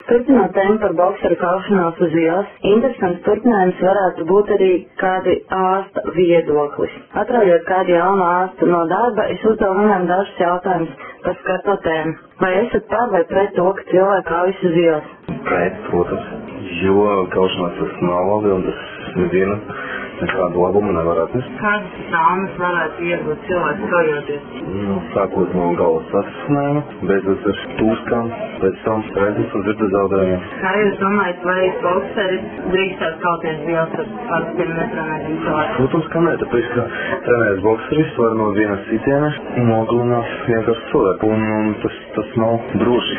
Turpinot tēmu par bokseru kaušanos uz ielas, interesants turpinājums varētu būt arī kādi ārsta viedoklis. Atraujot kādu jaunu ārstu no darba, es uzdevu viņam dažus jautājumus par skarto tēmu. Vai esat par vai pret to, ka cilvēki kaujas uz ielas? Pret, protams, jo kaušanās tas nav labi un tas neviena nekādu labumu nevar atnest. Kādas traumas varētu iegūt cilvēks kaujoties? Sākot no galvas sasnēma, beidzot ar tūskām, pēc tam redzes un dzirdes zaudējumiem. Kā jūs domājat, vai bokseri drīkstētu kauties uz ielas ar parastiem netrenētiem cilvēkiem? Protams, ka nē, tāpēc, ka trenējas bokseris var no vienas sitiena nogalināt vienkārši cilvēku, un tas nav droši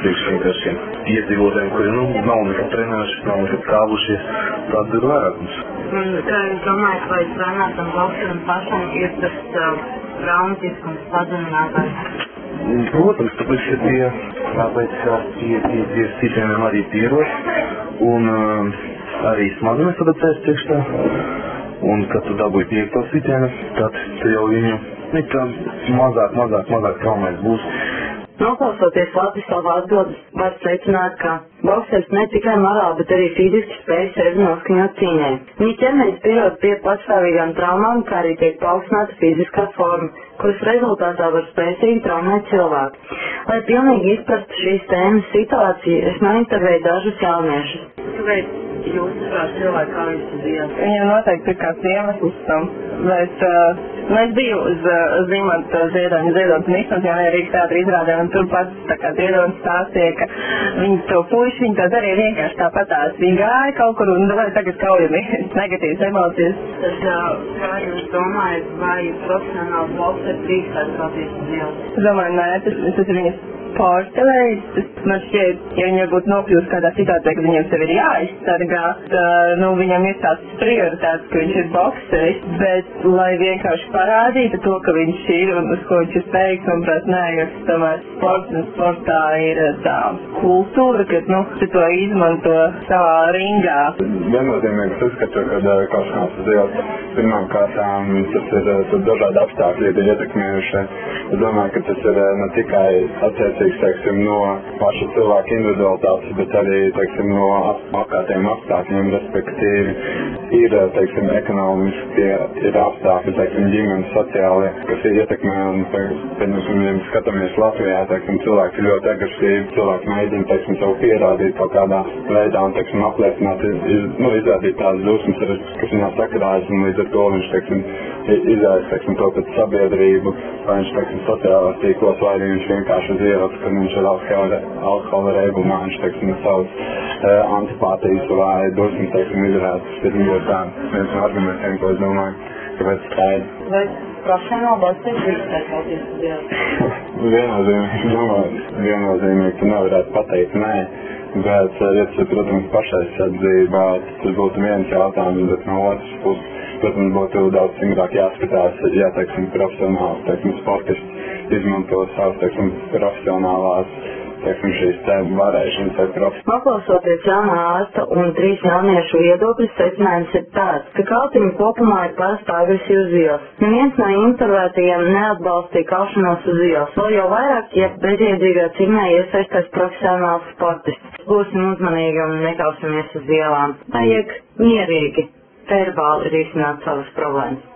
priekš vienkāršiem iedzīvotājiem, kuri nav nekad trenējuši, nav nekad kāvušies, tāds ir vairākums. Kā jūs domājat, vai trenētam bokseram pašam ir tas traumatiskums pazeminātājs? Protams, tāpēc, ka tie sitieniem arī pierod, un arī smadzenes adaptējas priekš tā, un kad tu dabūji piekto sitienu, tad tu jau viņu mazāk traumēs būs. Noklausoties Latvijas atbildes, var secināt, ka boksers ne tikai morāli, bet arī fiziski spēj sevi noskaņot cīņai. Viņa ķermenis pierod pie patstāvīgām traumām, kā arī tiek paaugstināta fiziskā forma, kuras rezultātā var spēcīgi traumēt cilvēku. Lai pilnīgi izprastu šīs tēmas situāciju, es nointervēju dažus jauniešus. Kāpēc jūs prāt cilvēku kaujas uz ielas? Viņam noteikti ir kāds iemesls tam, bet es biju uz Zimanta Ziedoņa un Izsmaņa Rīgas teātra izrādē, un tur pats tā kā Ziedonis stāstīja, ka viņi to puiši, viņi to darīja vienkārši tāpatās. Viņi gāja kaut kur un tagad kaujamies negatīvas emocijas. Tad, kā jūs domājat, vai profesionāls boksers drīkstētu kauties uz ielas? Es domāju, nē, tas ir viņas sporta veids. Man šķiet, ja viņi būtu nokļūst kādā situācijā, ka viņiem sevi ir jāizsargā, viņam ir tāds prioritāts, ka viņš ir bokseris, bet lai vienkārši parādītu to, ka viņš ir un uz ko viņš ir spējīgs, manuprāt, nē, jo tomēr sportā ir tā kultūra, ka, tu to izmanto savā ringā. Viennozīmīgi es uzskatu, ka kaušanās uz ielas pirmām kārtām tas ir dažādi apstākļi, ir ietekmējuši. Es domāju, ka tas ir ne tikai attiecīgs, teiksim, no paša cilvēka individualitātes, bet arī, teiksim, no apkārtējiem apstākļiem, respektīvi ir, teiksim, ekonomiski ir apstākļi, teiksim, ģimenes sociāli, kas ir ietekmē, un, piemēram, ja skatāmies Latvijā, teiksim, cilvēki ir ļoti agresīvi, cilvēki mēģina, teiksim, savu pierādīt kaut kādā veidā un, teiksim, apliecināt, izrādīt tādas dusmas, kas viņā sakrājas, un līdz ar to viņš, teiksim, izrādīs, teiksim, to pēc sabiedrību, vai viņš, teiksim, sociālās tīklos, vai arī viņš vienkārši uz ielas, kad viņš ir alkohola reibumā, viņš, teiksim, savas antipātijas vai dusmas, teiksim, izrādās. Tas ir ļoti viens no argumentiem, ko es domāju, kāpēc tā ir. Vai profesionāli bokseri drīkstētu kauties uz ielas? Viennozīmīgi, tu nevarētu pateikt nē, bet, ja tas ir, protams, pašaizsardzībā, tas būtu viens jautājums, bet no otras puses, protams, būtu daudz stingrāk jāskatās, ja, teiksim, profesionāls, teiksim, sportists izmanto savas, teiksim, profesionālās, teiksim, šīs tēma varēšanas vai profesionālas. Noklausoties jaunā ārsta un 3 jauniešu viedokļus, secinājums ir tāds, ka kautiņi kopumā ir parasti agresīvi uz ielas. Neviens no intervētajiem neatbalstīja kaušanos uz ielas, vēl jau vairāk, ja bezjēdzīgā cīņā iesaistās profesionāls sportists. Būsim uzmanīgi un nekausimies uz ielām. Vajag mierīgi, verbāli risināt savas problēmas.